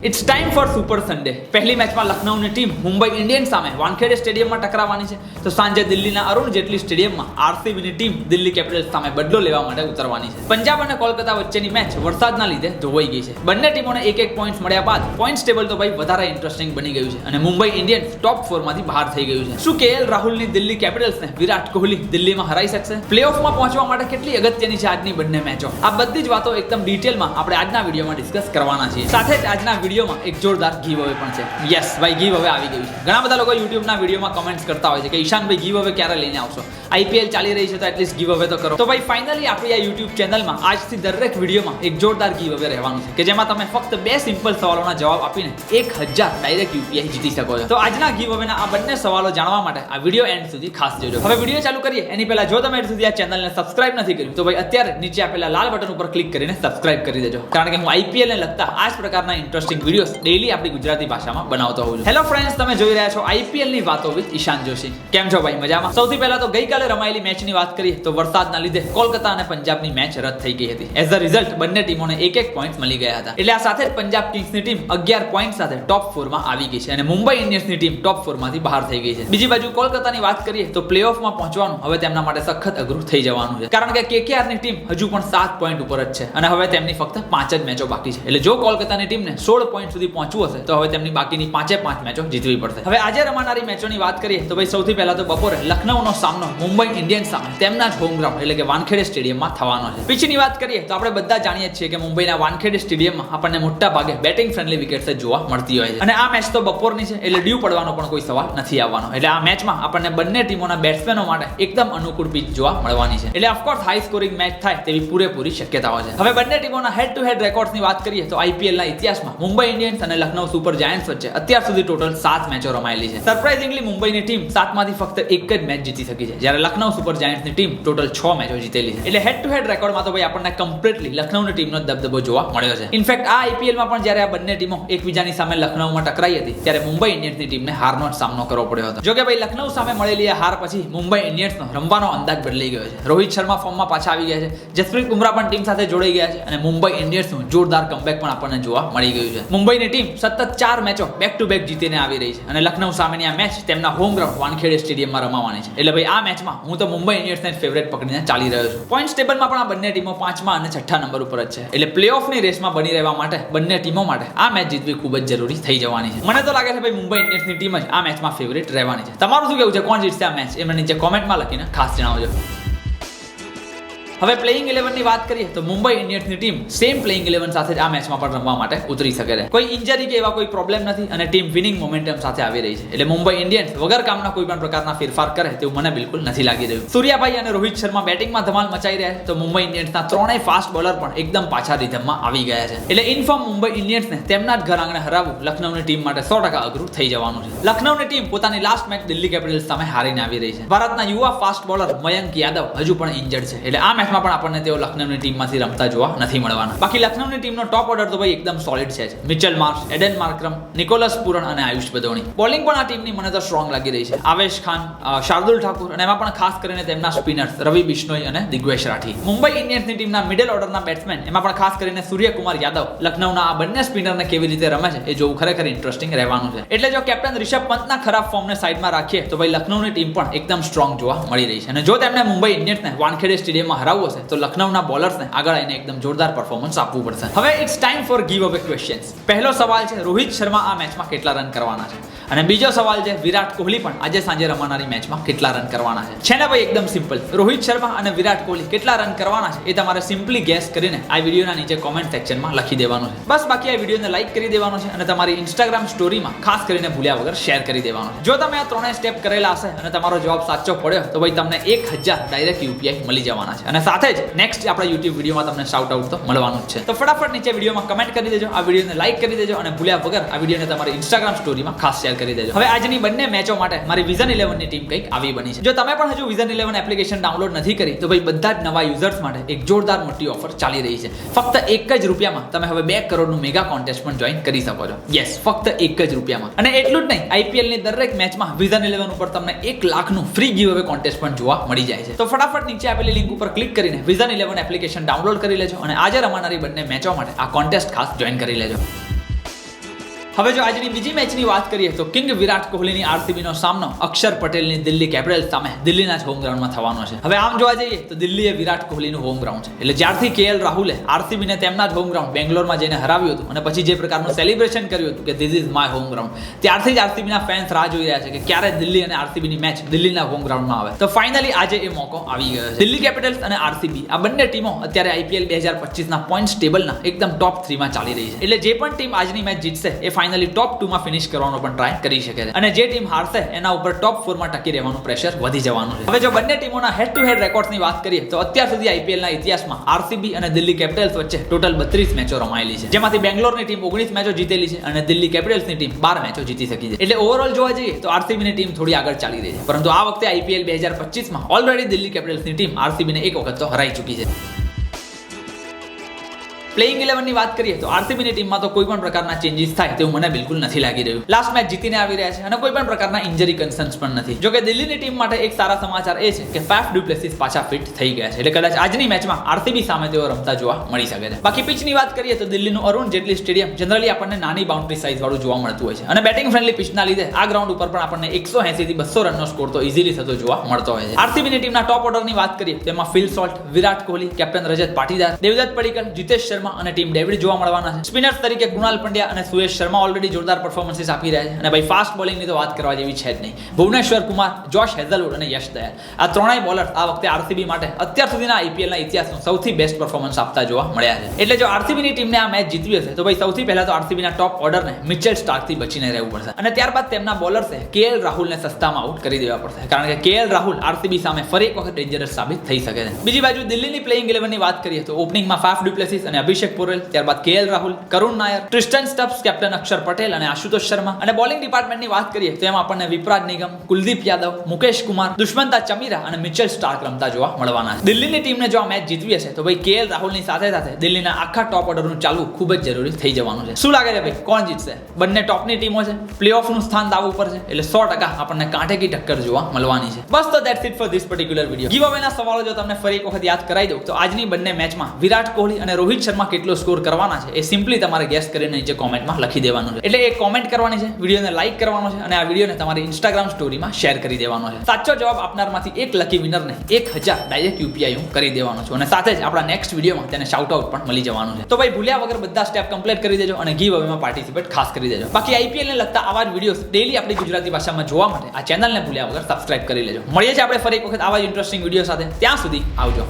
It's time for super Sunday. પહેલી મેચમાં લખનઉની team Mumbai Indians સામે વાનખેડે સ્ટેડિયમમાં ટકરાવવાની છે, તો સાંજે દિલ્હીના અરુણ જેટલી સ્ટેડિયમમાં આરસીબીની ટીમ દિલ્હી કેપિટલ્સ સામે બદલો લેવા માટે ઉતરવાની છે. પંજાબ અને કોલકાતા વચ્ચેની મેચ વરસાદના લીધે ધોવાઈ ગઈ છે. બંને ટીમોને એક પોઈન્ટ મળ્યા બાદ પોઈન્ટ ટેબલ તો ભાઈ વધારે ઇન્ટરેસ્ટિંગ બની ગયું છે અને મુંબઈ ઇન્ડિયન્સ ટોપ 4 માંથી બહાર થઈ ગયું છે. શું કેએલ રાહુલની દિલ્હી કેપિટલ્સને વિરાટ કોહલી દિલ્હીમાં હરાઈ શકશે? પ્લેઓફમાં પહોંચવા માટે કેટલી અગત્યની છે આજની બંને મેચો? આ બધી જ વાતો એકદમ ડિટેલમાં આપણે આજના વિડીયોમાં ડિસ્કસ કરવાના છીએ. સાથે જ આજના વિડીયોમાં એક જોરદાર ગીવ અવે પણ છે. યસ ભાઈ, ગીવ અવે આવી ગયું છે. ઘણા બધા લોકો યુટ્યુબના વિડીયોમાં કમેન્ટ્સ કરતા હોય છે કે ઈશાનભાઈ ગીવ અવે ક્યારે લઈને આવશો? આઈપીએલ ચાલી રહી છે તો એટલીસ્ટ ગીવ અવે તો કરો. તો ભાઈ ફાઇનલી આપણી આ યુટ્યુબ ચેનલમાં આજથી દરેક વિડીયોમાં એક જોરદાર ગીવ અવે રહેવાનું છે કે જેમાં તમે ફક્ત 2 સિમ્પલ સવાલોના જવાબ આપીને 1000 ડાયરેક્ટ યુપીઆઈ જીતી શકો છો. તો આજના ગીવ અવેના આ બંને સવાલો જાણવા માટે આ વિડીયો એન્ડ સુધી ખાસ જોજો. હવે વિડીયો ચાલુ કરીએ એની પહેલા જો તમે હજુ સુધી આ ચેનલને સબસ્ક્રાઇબ નથી કર્યું તો ભાઈ અત્યારે નીચે આપેલા લાલ બટન ઉપર ક્લિક કરીને સબસ્ક્રાઇબ કરી દેજો, કારણ કે હું આઈપીએલ ને લગતા આ જ પ્રકારના ઇન્ટરેસ્ટિંગ વિડીયોઝ ડેઈલી આપણી ગુજરાતી ભાષામાં બનાવતો હોઉં છું. હેલો ફ્રેન્ડ્સ, તમે જોઈ રહ્યા છો આઈપીએલ ની વાતો વિથ ઈશાન જોશી. કેમ છો ભાઈ? મજામાં? સૌથી પહેલા તો ગઈકાલે રમાયેલી મેચની વાત કરીએ તો વરસાદના લીધે કોલકાતા અને પંજાબની મેચ રદ થઈ ગઈ હતી. એઝ અ રિઝલ્ટ બંને ટીમોને એક પોઈન્ટ મળી ગયા હતા. એટલે આ સાથે જ પંજાબ કિંગ્સની ટીમ 11 પોઈન્ટ સાથે ટોપ 4 માં આવી ગઈ છે અને મુંબઈ ઇન્ડિયન્સની ટીમ ટોપ 4 માંથી બહાર થઈ ગઈ છે. બીજી બાજુ કોલકાતાની વાત કરીએ તો પ્લેઓફમાં પહોંચવાનું હવે તેમના માટે સખત અઘરું થઈ જવાનું છે, કારણ કે કેકેઆરની ટીમ હજુ પણ 7 પોઈન્ટ ઉપર જ છે અને હવે તેમની ફક્ત 5 જ મેચો બાકી છે. એટલે જો કોલકાતાની ટીમને 16 પોઈન્ટ સુધી પહોંચવું હશે તો હવે તેમની બાકીની 5 મેચો જીતવી પડશે. હવે આજે રમાનારી મેચોની વાત કરીએ તો ભાઈ સૌથી પહેલા તો બપોરે લખનઉનો સામનો મુંબઈ ઇન્ડિયન્સ સામે તેમના જ હોમ ગ્રાઉન્ડ એટલે કે વાનખેડે સ્ટેડિયમમાં થવાનો છે. પિચની વાત કરીએ તો આપણે બધા જાણીએ છીએ કે મુંબઈના વાનખેડે સ્ટેડિયમમાં આપણને મોટા ભાગે બેટિંગ ફ્રેન્ડલી વિકેટ્સ જોવા મળતી હોય છે અને આ મેચ તો બપોરની છે એટલે ડ્યુ પડવાનો પણ કોઈ સવાલ નથી આવવાનો. એટલે આ મેચમાં આપણને બંને ટીમોના બેટ્સમેનો માટે એકદમ અનુકૂળ પિચ જોવા મળવાની છે. એટલે ઓફકોર્સ હાઈ સ્કોરિંગ મેચ થાય તેવી પૂરેપૂરી શક્યતાઓ છે. હવે બંને ટીમોના હેડ ટુ હેડ રેકોર્ડ્સની વાત કરીએ તો આઈપીએલના ઇતિહાસમાં મુંબઈ ઇન્ડિયન્સ અને લખનઉ સુપર જાયન્ટ્સ વચ્ચે અત્યાર સુધી ટોટલ 7 મેચો રમાયેલી છે. સરપ્રાઇઝિંગલી મુંબઈની ટીમ 7 માંથી ફક્ત એક જ મેચ જીતી શકી છે, જ્યારે લખનઉ સુપર જાયન્ટ્સની ટીમ ટોટલ 6 મેચો જીતેલી છે. એટલે હેડ ટુ હેડ રેકોર્ડમાં તો ભાઈ આપણને કમ્પ્લીટલી લખનઉની ટીમનો દબદબો જોવા મળ્યો છે. ઇનફેક્ટ આ આઈપીએલમાં પણ જ્યારે આ બંને ટીમો એકબીજાની સામે લખનઉમાં ટકરાઈ હતી ત્યારે મુંબઈ ઇન્ડિયન્સની ટીમને હારનો જ સામનો કરવો પડ્યો હતો. જો કે ભાઈ લખનઉ સામે મળેલી આ હાર પછી મુંબઈ ઇન્ડિયન્સનો રમવાનો અંદાજ બદલાઈ ગયો છે. રોહિત શર્મા ફોર્મમાં પાછા આવી ગયા છે, જસપ્રીત બુમરાહ પણ ટીમ સાથે જોડાઈ ગયા છે અને મુંબઈ ઇન્ડિયન્સનું જોરદાર કમબેક પણ આપણને જોવા મળી ગયું છે. મુંબઈની ટીમ સતત 4 મેચો બેક ટુ બેક જીતીને આવી રહી છે અને લખનઉ સામેની આ મેચ તેમના હોમ ગ્રાઉન્ડ વાનખેડે સ્ટેડિયમમાં રમાવાની છે. એટલે ભાઈ આ મેચમાં હું તો મુંબઈ ઇન્ડિયન્સને ફેવરેટ પકડીને ચાલી રહ્યો છું. પોઈન્ટ ટેબલમાં પણ આ બંને ટીમો 5મા અને 6ઠા નંબર ઉપર જ છે. એટલે પ્લેઓફની રેસમાં બની રહેવા માટે બંને ટીમો માટે આ મેચ જીતવી ખૂબ જ જરૂરી થઈ જવાની છે. મને તો લાગે છે ભાઈ મુંબઈ ઇન્ડિયન્સની ટીમ જ આ મેચમાં ફેવરેટ રહેવાની છે. તમારું શું કહેવું છે? કોણ જીતશે આ મેચ? એમને નીચે કોમેન્ટમાં લખીને ખાસ જણાવજો. હવે પ્લેઇંગ 11 ની વાત કરીએ તો મુંબઈ ઇન્ડિયન્સની ટીમ સેમ પ્લેઇંગ 11 સાથે જ આ મેચમાં પણ રમવા માટે ઉતરી શકે છે. કોઈ ઇન્જરી કે એવા કોઈ પ્રોબ્લેમ નથી અને ટીમ વિનિંગ મોમેન્ટમ સાથે આવી રહી છે. એટલે મુંબઈ ઇન્ડિયન્સ વગર કામના કોઈ પણ પ્રકારના ફેરફાર કરે તેવું મને બિલકુલ નથી લાગી રહ્યું. સૂર્યાભાઈ અને રોહિત શર્મા બેટિંગમાં ધમાલ મચાઈ રહ્યા છે તો મુંબઈ ઇન્ડિયન્સના ત્રણેય ફાસ્ટ બોલર પણ એકદમ પાછા રિધમમાં આવી ગયા છે. એટલે ઇન્ફોર્મ મુંબઈ ઇન્ડિયન્સને તેમના જ ઘર આંગણે હરાવવું લખનઉની ટીમ માટે 100% અઘરું થઈ જવાનું છે. લખનઉની ટીમ પોતાની લાસ્ટ મેચ દિલ્હી કેપિટલ્સ સામે હારીને આવી રહી છે. ભારતના યુવા ફાસ્ટ બોલર મયંક યાદવ હજુ પણ ઇન્જર્ડ છે. એટલે આ મેચમાં પણ આપણને તેઓ લખનઉની ટીમમાંથી રમતા જોવા નથી મળવાના. બાકી લખનઉની ટીમનો ટોપ ઓર્ડર તો ભાઈ એકદમ સોલિડ છે. મિચેલ માર્શ, એડન માર્કરમ, નિકોલસ પુરન અને આયુષ બદોણી. બોલિંગ પણ આ ટીમની મને તો સ્ટ્રોંગ લાગી રહી છે. આવેશ ખાન, શાર્દુલ ઠાકુર અને એમાં પણ ખાસ કરીને તેમના સ્પિનર્સ રવિ બિશ્નોઈ અને દિગ્વેશ રાઠી. મુંબઈ ઇન્ડિયન્સની ટીમના મિડલ ઓર્ડરના બેટ્સમેન એમાં પણ ખાસ કરીને સૂર્યકુમાર યાદવ લખનઉના આ બંને સ્પિનરને કેવી રીતે રમે છે એ જોવું ખરેખર ઇન્ટરેસ્ટિંગ રહેવાનું છે. એટલે જો કેપ્ટન રિષભ પંતના ખરાબ ફોર્મને સાઈડમાં રાખીએ તો ભાઈ લખનઉની ટીમ પણ એકદમ સ્ટ્રોંગ જોવા મળી રહી છે અને જો તેમને મુંબઈ ઇન્ડિયન્સને વાનખેડે સ્ટેડિયમમાં હરાવવું હશે તો લખનઉના બોલર્સને આગળ આવીને એકદમ જોરદાર પરફોર્મન્સ આપવું પડશે. હવે ઇટ્સ ટાઈમ ફોર ગીવ અવે ક્વેશ્ચન્સ. પહેલો સવાલ છે રોહિત શર્મા આ મેચમાં કેટલા રન કરવાના છે અને બીજો સવાલ છે વિરાટ કોહલી પણ આજે સાંજે રમાનારી મેચમાં કેટલા રન કરવાના છે ને ભાઈ એકદમ સિમ્પલ. રોહિત શર્મા અને વિરાટ કોહલી કેટલા રન કરવાના છે એ તમારે સિમ્પલી ગેસ કરીને આ વિડીયોના નીચે કોમેન્ટ સેક્શનમાં લખી દેવાનું છે. બસ બાકી આ વિડીયોને લાઈક કરી દેવાનો છે અને તમારી ઇન્સ્ટાગ્રામ સ્ટોરીમાં ખાસ કરીને ભૂલ્યા વગર શેર કરી દેવાનો છે. જો તમે આ ત્રણેય સ્ટેપ કરેલા હશે અને તમારો જવાબ સાચો પડ્યો તો ભાઈ તમને 1000 ડાયરેક્ટ યુપીઆઈ મળી જવાના છે અને સાથે જ નેક્સ્ટ આપણા યુટ્યુબ વિડીયોમાં તમને શાઉટ આઉટ તો મળવાનું જ છે. તો ફટાફટ નીચે વિડીયોમાં કમેન્ટ કરી દેજો, આ વિડીયોને લાઈક કરી દેજો અને ભૂલ્યા વગર આ વિડીયોને તમારી ઇન્સ્ટાગ્રામ સ્ટોરીમાં ખાસ શેર કરી દેજો. હવે આજની બંને મેચો માટે મારી વિઝન 11 ની ટીમ કંઈક આવી બની છે. જો તમે પણ હજુ વિઝન 11 એપ્લિકેશન ડાઉનલોડ નથી કરી તો ભાઈ બધા જ નવા યુઝર્સ માટે એક જોરદાર મોટી ઓફર ચાલી રહી છે. ફક્ત 1 જ રૂપિયામાં તમે હવે 2 કરોડનું મેગા કોન્ટેસ્ટ પણ જોઈન કરી શકો છો. યસ, ફક્ત 1 જ રૂપિયામાં. અને એટલું જ નહીં, આઈપીએલ ની દરેક મેચમાં વિઝન 11 ઉપર તમને 1 લાખનું ફ્રી ગીવ અવે કોન્ટેસ્ટ પણ જોવા મળી જાય છે. તો ફટાફટ નીચે આપેલી લિંક ઉપર ક્લિક કરીને વિઝન 11 એપ્લિકેશન ડાઉનલોડ કરી લેજો અને આજે રમાનારી બંને મેચો માટે આ કોન્ટેસ્ટ ખાસ જોઈન કરી લેજો. હવે જો આજની બીજી મેચની વાત કરીએ તો કિંગ વિરાટ કોહલીની આરસીબી નો સામનો અક્ષર પટેલની દિલ્હી કેપિટલ્સ સામે દિલ્હીના જ હોમ ગ્રાઉન્ડમાં થવાનો છે. હવે આમ જોવા જઈએ તો દિલ્હી એ વિરાટ કોહલીનું હોમ ગ્રાઉન્ડ છે. એટલે જ્યારથી કેએલ રાહુલે આરસીબીને તેમના જ હોમ ગ્રાઉન્ડ બેંગ્લોરમાં જઈને હરાવ્યું હતું અને પછી જે પ્રકારનું સેલિબ્રેશન કર્યું હતું કે this is my home ground, ત્યારથી જ આરસીબીના ફેન્સ રાહ જોઈ રહ્યા છે કે ક્યારે દિલ્હી અને આરસીબીની મેચ દિલ્હીના હોમ ગ્રાઉન્ડમાં આવે. તો ફાઇનલી આજે એ મોકો આવી ગયો છે. દિલ્હી કેપિટલ્સ અને આરસીબી આ બંને ટીમો અત્યારે આઈપીએલ 2025ના પોઈન્ટ્સ ટેબલના એકદમ ટોપ 3માં ચાલી રહી છે. એટલે જે પણ ટીમ આજની મેચ જીતશે એ ફાઇનલી ટોપ 2માં ફિનિશ કરવાનો પણ ટ્રાય કરી શકે છે અને જે ટીમ હારશે એના ઉપર ટોપ 4માં ટકી રહેવાનું પ્રેશર વધી જવાનું છે. હવે જો બંને ટીમોના હેડ ટુ હેડ રેકોર્ડ્સની વાત કરીએ તો અત્યાર સુધી આઈપીએલના ઇતિહાસમાં આરસીબી અને દિલ્હી કેપિટલ્સ વચ્ચે ટોટલ 32 મેચો રમાયેલી છે, જેમાંથી બેંગ્લોરની ટીમ 19 મેચો જીતેલી છે અને દિલ્હી કેપિટલ્સની ટીમ 12 મેચો જીતી શકી છે. એટલે ઓવરઓલ જોવા જઈએ તો આરસીબીની ટીમ થોડી આગળ ચાલી રહી છે, પરંતુ આ વખતે આઈપીએલ 2025માં ઓલરેડી દિલ્હી કેપિટલ્સની ટીમ આરસીબીને એક વખત તો હરાઈ ચૂકી છે. પ્લેઇંગ 11ની વાત કરીએ તો આરસીબીની ટીમમાં તો કોઈ પણ પ્રકારના ચેન્જીસ થાય તેવું મને બિલકુલ નથી લાગી રહ્યું. લાસ્ટ મેચ જીતીને આવી રહ્યા છે અને કોઈ પણ પ્રકારના ઇન્જરી કન્સર્ન્સ પણ નથી. જો કે દિલ્હીની ટીમ માટે એક સારા સમાચાર એ છે કે ફેફ ડુ પ્લેસિસ પાછા ફિટ થઈ ગયા છે, એટલે કદાચ આજની મેચમાં આરસીબી સામે તેઓ રમતા જોવા મળી શકે છે. બાકી પિચની વાત કરીએ તો દિલ્હીનું અરુણ જેટલી સ્ટેડિયમ જનરલી આપણને નાની બાઉન્ડ્રી સાઇઝ વાળું જોવા મળતું હોય છે અને બેટિંગ ફ્રેન્ડલી પિચના લીધે આ ગ્રાઉન્ડ ઉપર પણ આપણને 180 થી 200 રનનો સ્કોર તો ઇઝીલી થતો જોવા મળતો હોય છે. આરસીબીની ટીમના ટોપ ઓર્ડરની વાત કરીએ તો એમાં fill salt, Virat Kohli, captain રજત પાટીદાર, દેવદત્ત પડીકલ, જીતેશ શર્મા અને ટીમ ડેવિડ જોવા મળવાના છે. સ્પિનર્સ તરીકે કુણાલ પંડ્યા અને સુયેશ શર્મા ઓલરેડી જોરદાર પરફોર્મન્સીસ આપી રહ્યા છે અને ભાઈ ફાસ્ટ બોલિંગની તો વાત કરવા જેવી છે જ નહીં. ભુવનેશ્વર કુમાર, જોશ હેઝલવુડ અને યશ દયાલ આ ત્રણેય બોલર્સ આ વખતે આરસીબી માટે અત્યાર સુધીના આઈપીએલના ઇતિહાસનો સૌથી બેસ્ટ પરફોર્મન્સ આપતા જોવા મળ્યા છે. એટલે જો આરસીબીની ટીમને આ મેચ જીતવી હશે તો ભાઈ સૌથી પહેલા તો આરસીબીના ટોપ ઓર્ડરને મિચેલ સ્ટાર્કથી બચીને રહેવું પડશે અને ત્યારબાદ તેમના બોલર્સે કેએલ રાહુલને સસ્તામાં આઉટ કરી દેવા પડશે, કારણ કે કેએલ રાહુલ આરસીબી સામે ફરી એક વખત ડેન્જરસ સાબિત થઈ શકે છે. બીજી બાજુ દિલ્હીની પ્લેઇંગ 11ની વાત કરીએ તો ઓપનિંગમાં ફાફ ડુ પ્લેસિસ અને અભિષેક પોરેલ, ત્યારબાદ કેએલ રાહુલ, કરુણ નાયર, ટ્રિસ્ટન સ્ટબ્સ, કેપ્ટન અક્ષર પટેલ અને આશુતોષ શર્મા. અને બોલિંગ ડિપાર્ટમેન્ટની વાત કરીએ તો એમાં આપણને વિપરાજ નિગમ, કુલદીપ યાદવ, મુકેશ કુમાર, દુષ્મંતા ચમીરા અને મિચેલ સ્ટાર્ક રમતા જોવા મળવાના છે. દિલ્હીની ટીમને જો આ મેચ જીતવી હશે તો ભાઈ કેએલ રાહુલની સાથે સાથે દિલ્હીના આખા ટોપ ઓર્ડરનું ચાલવું ખૂબ જ જરૂરી થઈ જવાનું છે. શું લાગે છે ભાઈ, કોણ જીતશે? બંને ટોપની ટીમો છે, પ્લેઓફનું સ્થાન દાવ ઉપર છે, એટલે 100% આપણને કાંટેકી ટક્કર જોવા મળવાની છે. બસ તો that's it for this particular video. ગીવ અવેના સવાલો જો તમને ફરી એક વખત યાદ કરાવી દઉં તો આજની બંને મેચમાં વિરાટ કોહલી અને રોહિત શર્મા કેટલો સ્કોર કરવાના છે એ સિમ્પલી તમારે ગેસ કરીને નીચે કોમેન્ટમાં લખી દેવાનું છે. એટલે એ કોમેન્ટ કરવાની છે, વિડીયોને લાઈક કરવાનો છે અને આ વિડીયોને તમારી ઇન્સ્ટાગ્રામ સ્ટોરીમાં શેર કરી દેવાનો છે. સાચો જવાબ આપનારમાંથી એક લકી વિનરને 1000 ડાયરેક્ટ યુપીઆઈ હું કરી દેવાનો છું અને સાથે જ આપણા નેક્સ્ટ વિડીયોમાં તેને શાઉટ આઉટ પણ મળી જવાનું છે. તો ભાઈ ભૂલ્યા વગર બધા સ્ટેપ કમ્પ્લીટ કરી દેજો અને ગીવ અવેમાં પાર્ટિસિપેટ ખાસ કરી દેજો. બાકી આઈપીએલને લગતા આવા જ વિડીયોઝ ડેઈલી આપણી ગુજરાતી ભાષામાં જોવા માટે આ ચેનલને ભૂલ્યા વગર સબસ્ક્રાઇબ કરી લેજો. મળીએ છીએ આપણે ફરી એક વખત આવા જ ઇન્ટરેસ્ટિંગ વિડીયો સાથે. ત્યાં સુધી આવજો.